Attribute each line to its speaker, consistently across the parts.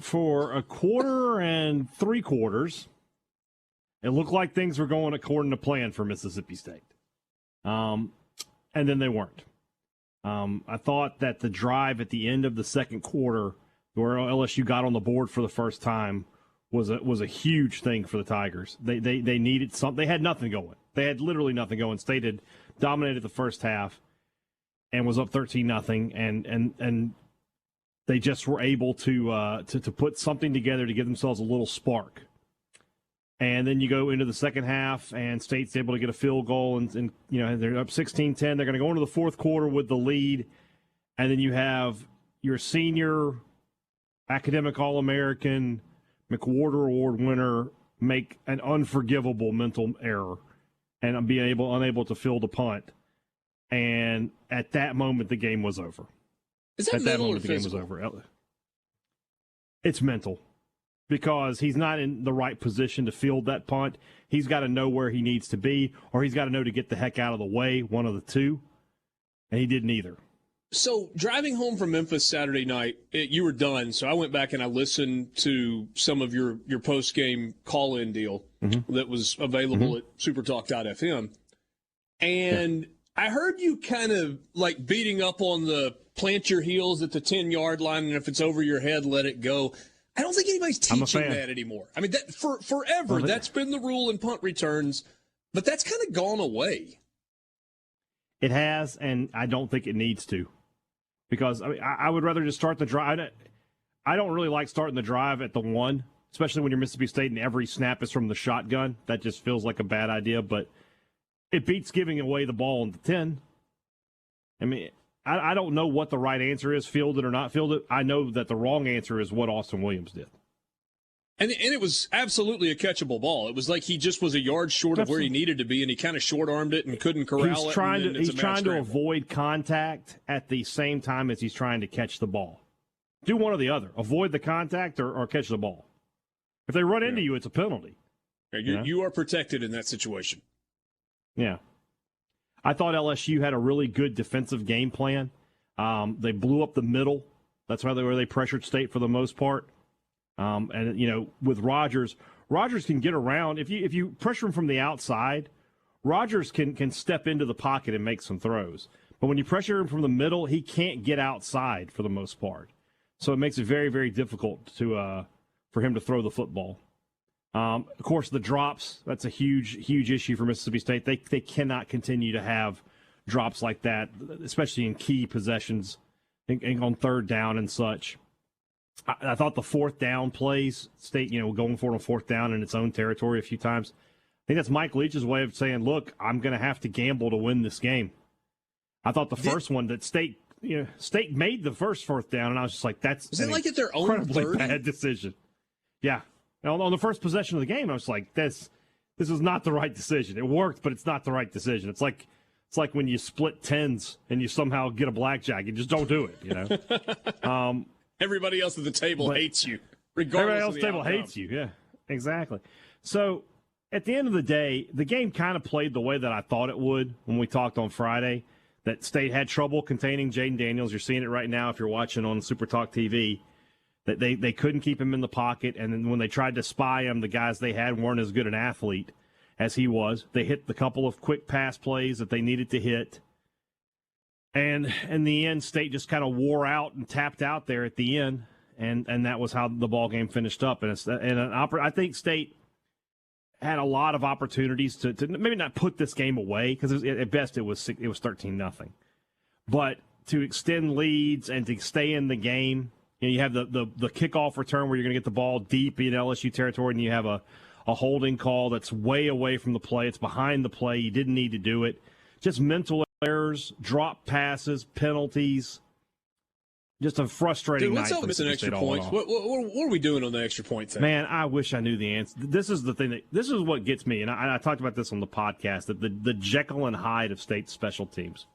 Speaker 1: for a quarter and three quarters, it looked like things were going according to plan for Mississippi State. And then they weren't. I thought that the drive at the end of the second quarter, where LSU got on the board for the first time, was a huge thing for the Tigers. They needed something. They had nothing going. They had literally nothing going. State had dominated the first half and was up 13-0, and they just were able to put something together to give themselves a little spark. And then you go into the second half, and State's able to get a field goal, and they're up 16-10. They're going to go into the fourth quarter with the lead, and then you have your senior academic All-American McWhorter Award winner make an unforgivable mental error and be unable to field a punt. And at that moment, the game was over.
Speaker 2: Is that mental or physical?
Speaker 1: The game was over. It's mental, because he's not in the right position to field that punt. He's got to know where he needs to be, or he's got to know to get the heck out of the way, one of the two. And he didn't either.
Speaker 2: So driving home from Memphis Saturday night, you were done. So I went back and I listened to some of your post-game call-in deal that was available at SuperTalk.fm. And I heard you kind of like beating up on the plant your heels at the 10-yard line, and if it's over your head, let it go. I don't think anybody's teaching that anymore. I mean, that forever, that's been the rule in punt returns, but that's kind of gone away.
Speaker 1: It has, and I don't think it needs to. Because I would rather just start the drive. I don't really like starting the drive at the 1, especially when you're Mississippi State and every snap is from the shotgun. That just feels like a bad idea, but it beats giving away the ball on the 10. I mean, I don't know what the right answer is, fielded or not fielded. I know that the wrong answer is what Austin Williams did.
Speaker 2: And it was absolutely a catchable ball. It was like he just was a yard short of where he needed to be, and he kind of short-armed it and couldn't corral it.
Speaker 1: He's trying to avoid contact at the same time as he's trying to catch the ball. Do one or the other. Avoid the contact or catch the ball. If they run into you, it's a penalty.
Speaker 2: You are protected in that situation.
Speaker 1: Yeah. I thought LSU had a really good defensive game plan. They blew up the middle. That's where they pressured State for the most part. And with Rogers can get around. If you pressure him from the outside, Rogers can step into the pocket and make some throws. But when you pressure him from the middle, he can't get outside for the most part. So it makes it very, very difficult for him to throw the football. Of course, the drops, that's a huge, huge issue for Mississippi State. They cannot continue to have drops like that, especially in key possessions and on third down and such. I thought the fourth down plays, State, going for it on fourth down in its own territory a few times. I think that's Mike Leach's way of saying, look, I'm going to have to gamble to win this game. I thought the first one that State made the first fourth down, and I was just like, that's an
Speaker 2: like at their own
Speaker 1: incredibly bad decision. Yeah. On the first possession of the game, I was like, this is not the right decision. It worked, but it's not the right decision. It's like when you split tens and you somehow get a blackjack. You just don't do it,
Speaker 2: Everybody else at the table hates you, regardless
Speaker 1: everybody else
Speaker 2: of the
Speaker 1: at the table
Speaker 2: outcome.
Speaker 1: hates you. Yeah, exactly. So at the end of the day, the game kind of played the way that I thought it would when we talked on Friday, that State had trouble containing Jaden Daniels. You're seeing it right now if you're watching on SuperTalk TV, that they couldn't keep him in the pocket. And then when they tried to spy him, the guys they had weren't as good an athlete as he was. They hit the couple of quick pass plays that they needed to hit. And in the end, State just kind of wore out and tapped out there at the end, and that was how the ball game finished up. And I think State had a lot of opportunities to maybe not put this game away, because at best it was 13-0, but to extend leads and to stay in the game. You have the kickoff return where you're going to get the ball deep in LSU territory, and you have a holding call that's way away from the play. It's behind the play. You didn't need to do it. Just mental errors, drop passes, penalties. Just a frustrating night.
Speaker 2: Let's hope it's an extra point. What are we doing on the extra point thing?
Speaker 1: Man, I wish I knew the answer. This is the thing. This is what gets me, and I talked about this on the podcast, that the Jekyll and Hyde of State's special teams.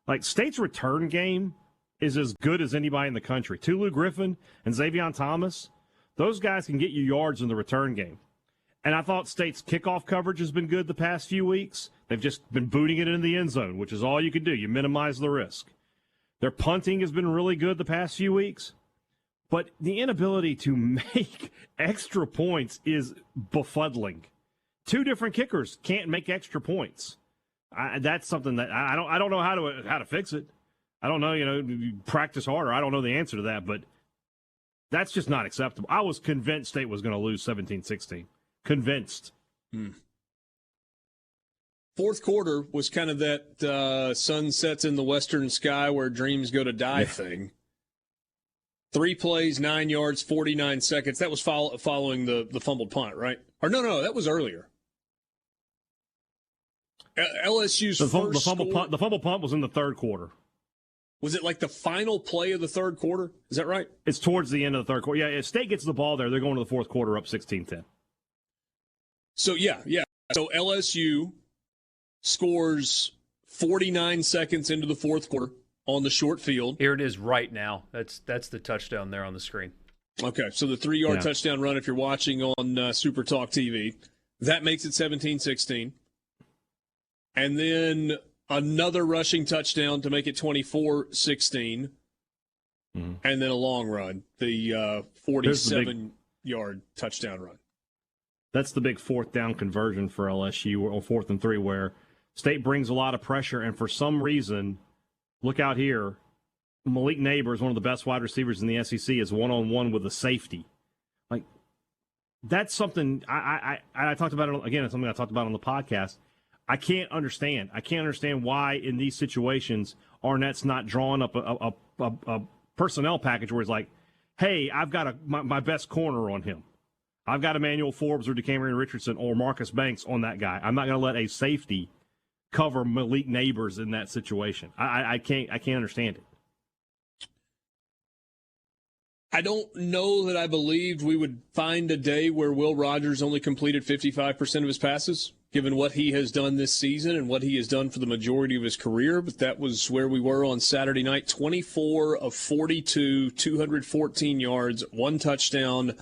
Speaker 1: Like, State's return game is as good as anybody in the country. Tulu Griffin and Xavion Thomas, those guys can get you yards in the return game. And I thought State's kickoff coverage has been good the past few weeks. They've just been booting it in the end zone, which is all you can do. You minimize the risk. Their punting has been really good the past few weeks. But the inability to make extra points is befuddling. Two different kickers can't make extra points. That's something that I don't know how to fix it. I don't know, practice harder. I don't know the answer to that, but that's just not acceptable. I was convinced State was going to lose 17-16. Convinced.
Speaker 2: Fourth quarter was kind of that sun sets in the western sky where dreams go to die thing. 3 plays, 9 yards, 49 seconds. That was following the fumbled punt, right? Or no, that was earlier. LSU's
Speaker 1: the fumble punt was in the third quarter.
Speaker 2: Was it like the final play of the third quarter? Is that right?
Speaker 1: It's towards the end of the third quarter. Yeah, if State gets the ball there, they're going to the fourth quarter up 16-10.
Speaker 2: So, yeah. So LSU scores 49 seconds into the fourth quarter on the short field.
Speaker 3: Here it is right now. That's the touchdown there on the screen.
Speaker 2: Okay, so the 3-yard touchdown run, if you're watching on SuperTalk TV, that makes it 17-16. And then another rushing touchdown to make it 24-16. And then a long run, the 47-yard touchdown run.
Speaker 1: That's the big fourth down conversion for LSU on 4th and 3 where State brings a lot of pressure, and for some reason, look out here, Malik Neighbors, one of the best wide receivers in the SEC, is one-on-one with a safety. Like, that's something I talked about it again. It's something I talked about on the podcast. I can't understand. I can't understand why in these situations Arnett's not drawing up a personnel package where he's like, hey, I've got my best corner on him. I've got Emmanuel Forbes or DeCamerion Richardson or Marcus Banks on that guy. I'm not going to let a safety cover Malik Neighbors in that situation. I can't understand it.
Speaker 2: I don't know that I believed we would find a day where Will Rogers only completed 55% of his passes, given what he has done this season and what he has done for the majority of his career. But that was where we were on Saturday night. 24 of 42, 214 yards, 1 touchdown,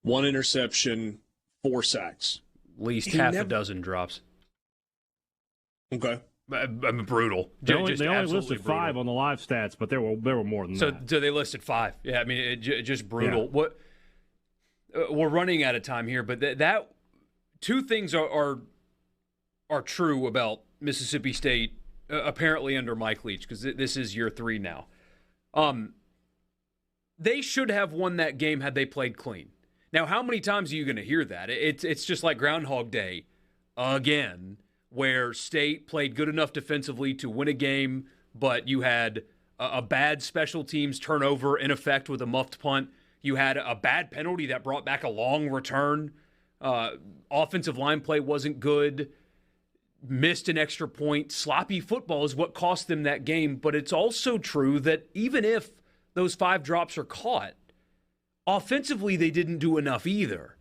Speaker 2: 1 interception, 4 sacks.
Speaker 3: At least half a dozen drops.
Speaker 2: Okay.
Speaker 3: I mean, brutal.
Speaker 1: They only listed
Speaker 3: brutal.
Speaker 1: 5 on the live stats, but there were more than that.
Speaker 3: So they listed 5. Yeah, I mean, just brutal. Yeah. We're running out of time here, but that 2 things are true about Mississippi State, apparently under Mike Leach, because this is year 3 now. They should have won that game had they played clean. Now, how many times are you going to hear that? It's just like Groundhog Day again, where State played good enough defensively to win a game, but you had a bad special teams turnover in effect with a muffed punt. You had a bad penalty that brought back a long return. Offensive line play wasn't good. Missed an extra point. Sloppy football is what cost them that game. But it's also true that even if those 5 drops are caught, offensively they didn't do enough either.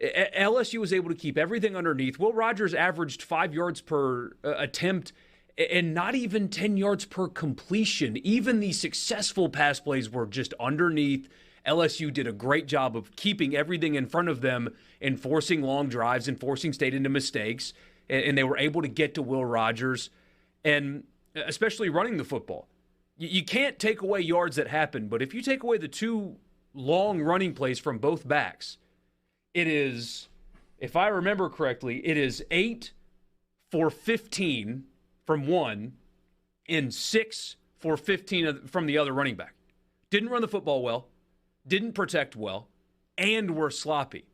Speaker 3: LSU was able to keep everything underneath. Will Rogers averaged 5 yards per attempt and not even 10 yards per completion. Even the successful pass plays were just underneath. LSU did a great job of keeping everything in front of them and forcing long drives and forcing State into mistakes. And they were able to get to Will Rogers and especially running the football. You can't take away yards that happen, but if you take away the 2 long running plays from both backs, it is, if I remember correctly, it is 8 for 15 from one and 6 for 15 from the other running back. Didn't run the football well, didn't protect well, and were sloppy.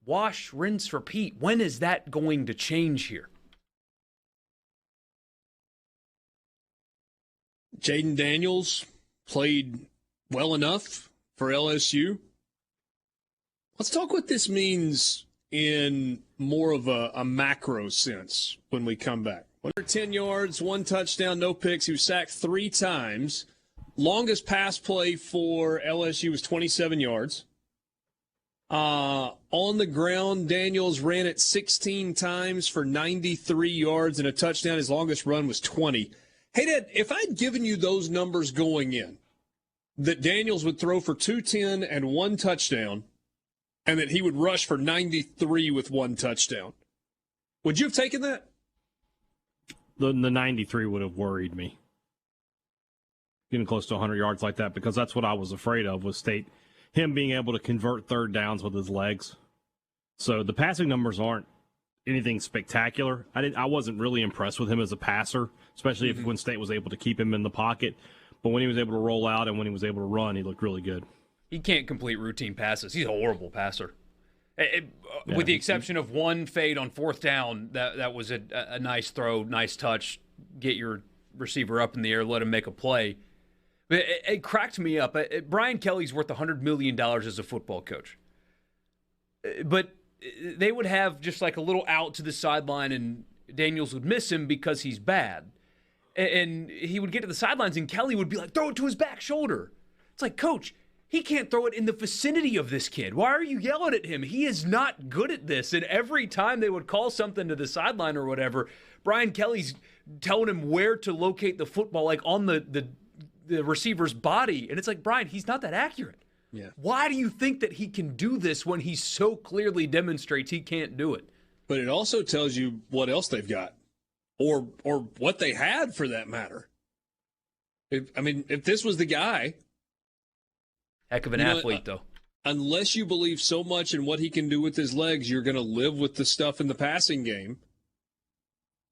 Speaker 3: Wash, rinse, repeat. When is that going to change here?
Speaker 2: Jaden Daniels played well enough for LSU. Let's talk what this means in more of a macro sense when we come back. 110 yards, 1 touchdown, no picks. He was sacked 3 times. Longest pass play for LSU was 27 yards. On the ground, Daniels ran it 16 times for 93 yards and a touchdown. His longest run was 20. Hey, Dad, if I'd given you those numbers going in, that Daniels would throw for 210 and 1 touchdown, and that he would rush for 93 with 1 touchdown, would you have taken that?
Speaker 1: The 93 would have worried me. getting close to 100 yards like that, because that's what I was afraid of, was him being able to convert third downs with his legs. So the passing numbers aren't anything spectacular. I wasn't really impressed with him as a passer, especially if when State was able to keep him in the pocket. But when he was able to roll out and when he was able to run, he looked really good.
Speaker 3: He can't complete routine passes. He's a horrible passer. With the exception of one fade on fourth down, that was a nice throw, nice touch, get your receiver up in the air, let him make a play. But it cracked me up. Brian Kelly's worth $100 million as a football coach. But they would have just like a little out to the sideline, and Daniels would miss him because he's bad. And he would get to the sidelines, and Kelly would be like, throw it to his back shoulder. It's like, Coach, he can't throw it in the vicinity of this kid. Why are you yelling at him? He is not good at this. And every time they would call something to the sideline or whatever, Brian Kelly's telling him where to locate the football, like on the receiver's body. And it's like, Brian, he's not that accurate.
Speaker 2: Yeah.
Speaker 3: Why do you think that he can do this when he so clearly demonstrates he can't do it?
Speaker 2: But it also tells you what else they've got, or what they had, for that matter. If this was the guy,
Speaker 3: heck of an athlete, though.
Speaker 2: Unless you believe so much in what he can do with his legs, you're going to live with the stuff in the passing game.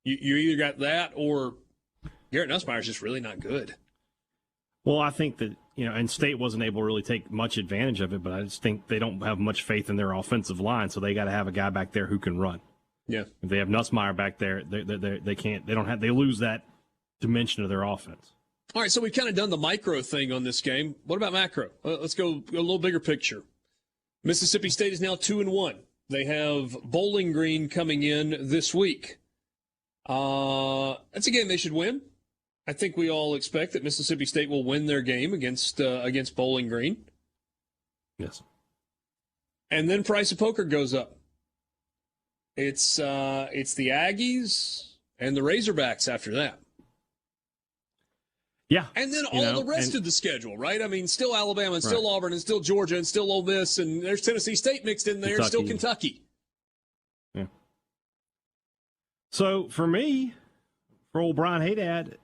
Speaker 2: You either got that, or Garrett Nussmeier's just really not good.
Speaker 1: Well, I think that, and State wasn't able to really take much advantage of it, but I just think they don't have much faith in their offensive line, so they got to have a guy back there who can run.
Speaker 2: Yeah.
Speaker 1: If they have Nussmeier back there, they can't. They lose that dimension of their offense.
Speaker 2: All right, so we've kind of done the micro thing on this game. What about macro? Let's go a little bigger picture. Mississippi State is now 2-1. They have Bowling Green coming in this week. That's a game they should win. I think we all expect that Mississippi State will win their game against Bowling Green.
Speaker 1: Yes.
Speaker 2: And then price of poker goes up. It's the Aggies and the Razorbacks after that.
Speaker 1: Yeah.
Speaker 2: And then all the rest of the schedule, right? I mean, still Alabama and still Auburn and still Georgia and still Ole Miss, and there's Tennessee State mixed in there, still Kentucky.
Speaker 1: Yeah. So for me, for old Brian Haydad,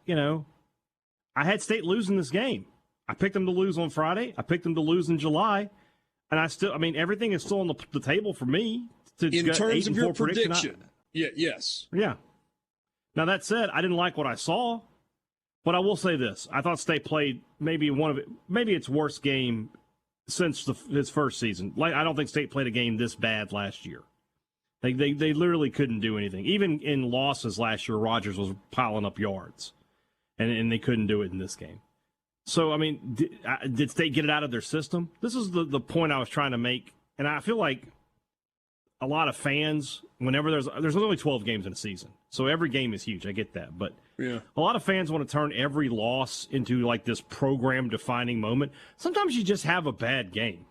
Speaker 1: I had State losing this game. I picked them to lose on Friday. I picked them to lose in July. And everything is still on the table for me.
Speaker 2: In terms of your prediction. Yes.
Speaker 1: Yeah. Now, that said, I didn't like what I saw, but I will say this. I thought State played maybe its worst game since his first season. I don't think State played a game this bad last year. They literally couldn't do anything. Even in losses last year, Rodgers was piling up yards, and they couldn't do it in this game. So, did State get it out of their system? This is the point I was trying to make, and I feel like a lot of fans, whenever there's only 12 games in a season, so every game is huge. I get that, but a lot of fans want to turn every loss into like this program-defining moment. Sometimes you just have a bad game.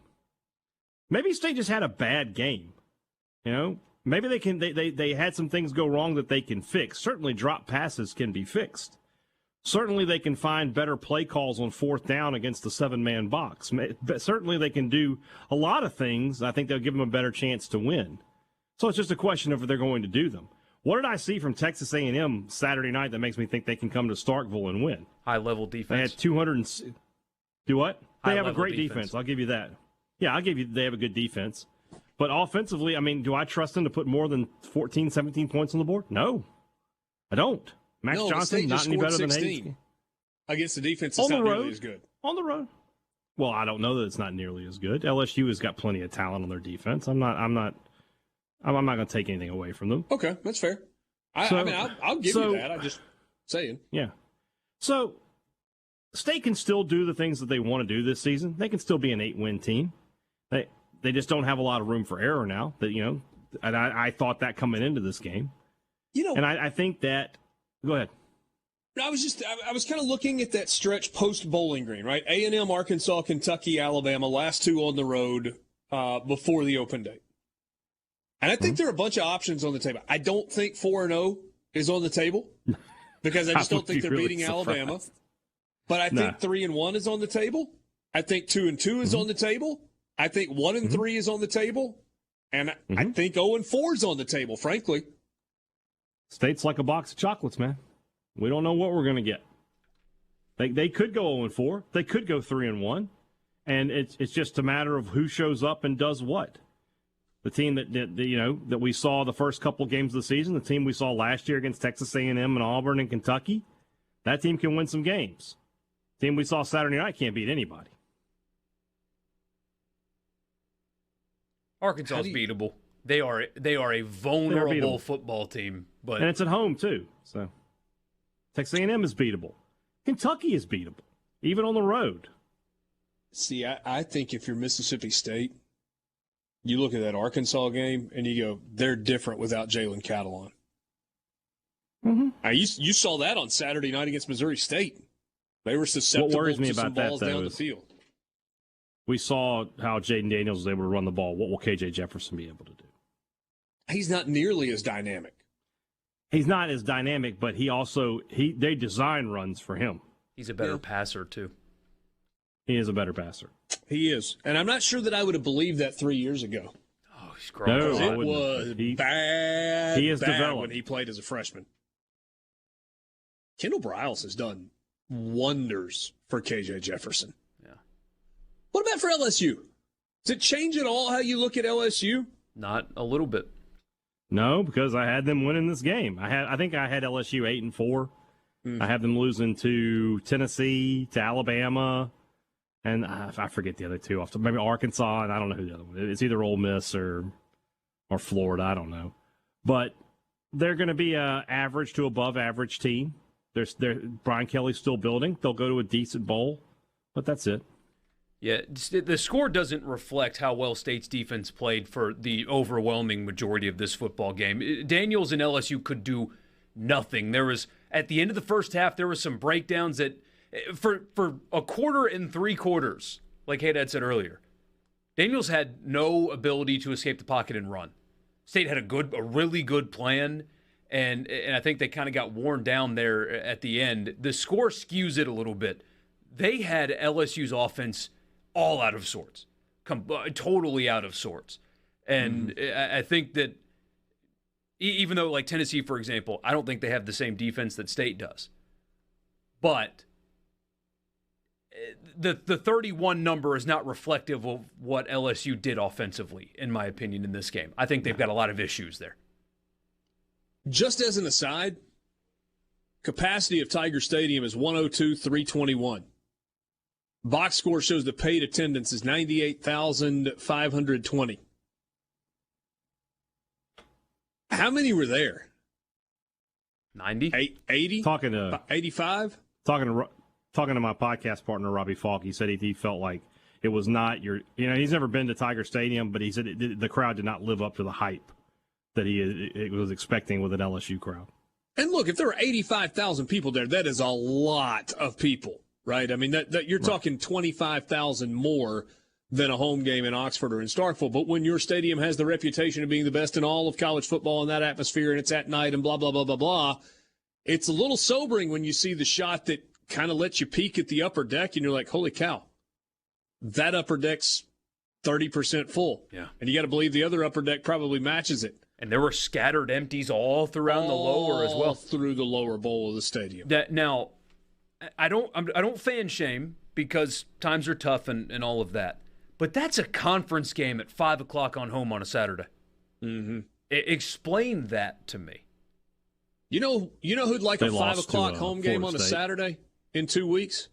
Speaker 1: Maybe State just had a bad game. Maybe they had some things go wrong that they can fix. Certainly, drop passes can be fixed. Certainly, they can find better play calls on fourth down against the 7-man box. But certainly, they can do a lot of things. I think they'll give them a better chance to win. So it's just a question of if they're going to do them. What did I see from Texas A&M Saturday night that makes me think they can come to Starkville and win?
Speaker 3: High-level defense.
Speaker 1: They had 200 do what? They have a great defense. I'll give you that. Yeah, I'll give you they have a good defense. But offensively, do I trust them to put more than 14, 17 points on the board? No, I don't. Max Johnson, not any better than Hayes.
Speaker 2: Against the defense, it's not nearly as good.
Speaker 1: On the road. Well, I don't know that it's not nearly as good. LSU has got plenty of talent on their defense. I'm not going to take anything away from them.
Speaker 2: Okay, that's fair. I'll give you that. I'm just saying.
Speaker 1: Yeah. So, State can still do the things that they want to do this season. They can still be an 8-win team. They just don't have a lot of room for error now. And I thought that coming into this game. And I think that. Go ahead.
Speaker 2: I was kind of looking at that stretch post Bowling Green, right? A&M, Arkansas, Kentucky, Alabama, last two on the road before the open date. And I think there are a bunch of options on the table. I don't think 4-0 is on the table because I just don't think they're beating Alabama. But I think 3-1 is on the table. I think 2-2 is on the table. I think 1-3 is on the table. And I think 0-4 is on the table, frankly.
Speaker 1: State's like a box of chocolates, man. We don't know what we're going to get. They could go 0-4. They could go 3-1. And it's just a matter of who shows up and does what. The team that we saw the first couple games of the season, the team we saw last year against Texas A&M and Auburn and Kentucky, that team can win some games. The team we saw Saturday night can't beat anybody.
Speaker 3: Arkansas is beatable. They are a vulnerable football team, and
Speaker 1: it's at home too. So Texas A&M is beatable. Kentucky is beatable, even on the road.
Speaker 2: See, I think if you're Mississippi State, you look at that Arkansas game and you go, they're different without Jalen Catalon.
Speaker 1: Mm-hmm.
Speaker 2: Now, you saw that on Saturday night against Missouri State. They were susceptible
Speaker 1: what worries me
Speaker 2: to
Speaker 1: about
Speaker 2: some balls
Speaker 1: that, though,
Speaker 2: down the field.
Speaker 1: We saw how Jaden Daniels was able to run the ball. What will KJ Jefferson be able to do?
Speaker 2: He's not nearly as dynamic.
Speaker 1: He's not as dynamic, but they design runs for him.
Speaker 3: He's a better passer, too.
Speaker 1: He is a better passer.
Speaker 2: He is. And I'm not sure that I would have believed that 3 years ago.
Speaker 3: Oh, he's growing.
Speaker 1: No,
Speaker 2: it was bad,
Speaker 1: he has
Speaker 2: bad
Speaker 1: developed
Speaker 2: when he played as a freshman. Kendall Briles has done wonders for KJ Jefferson.
Speaker 3: Yeah.
Speaker 2: What about for LSU? Does it change at all how you look at LSU?
Speaker 3: Not a little bit.
Speaker 1: No, because I had them winning this game. I think I had LSU 8-4. I have them losing to Tennessee, to Alabama, and I forget the other two. Maybe Arkansas, and I don't know who the other one is. It's either Ole Miss or Florida. I don't know. But they're going to be an average to above average team. Brian Kelly's still building. They'll go to a decent bowl, but that's it.
Speaker 3: Yeah, the score doesn't reflect how well State's defense played for the overwhelming majority of this football game. Daniels and LSU could do nothing. There was, at the end of the first half, there was some breakdowns that, for a quarter and 3 quarters, like Haydad said earlier, Daniels had no ability to escape the pocket and run. State had a really good plan, and I think they kind of got worn down there at the end. The score skews it a little bit. They had LSU's offense all out of sorts, totally out of sorts. And I think that even though, like Tennessee, for example, I don't think they have the same defense that State does. But the 31 number is not reflective of what LSU did offensively, in my opinion, in this game. I think they've got a lot of issues there.
Speaker 2: Just as an aside, capacity of Tiger Stadium is 102,321. Box score shows the paid attendance is 98,520. How many were there?
Speaker 3: 90?
Speaker 2: 80? 85?
Speaker 1: Talking to my podcast partner, Robbie Falk, he said he felt like it was not he's never been to Tiger Stadium, but he said the crowd did not live up to the hype that he was expecting with an LSU crowd.
Speaker 2: And look, if there were 85,000 people there, that is a lot of people. Right? I mean, that you're talking 25,000 more than a home game in Oxford or in Starkville. But when your stadium has the reputation of being the best in all of college football in that atmosphere, and it's at night and blah, blah, blah, blah, blah, it's a little sobering when you see the shot that kind of lets you peek at the upper deck, and you're like, holy cow, that upper deck's 30% full.
Speaker 3: Yeah.
Speaker 2: And you got to believe the other upper deck probably matches it.
Speaker 3: And there were scattered empties all throughout the lower as well.
Speaker 2: All through the lower bowl of the stadium.
Speaker 3: Now, I don't fan shame because times are tough and all of that. But that's a conference game at 5 o'clock on home on a Saturday.
Speaker 2: Mm-hmm.
Speaker 3: Explain that to me.
Speaker 2: You know who'd like a 5 o'clock home game on a
Speaker 1: State.
Speaker 2: Saturday in 2 weeks?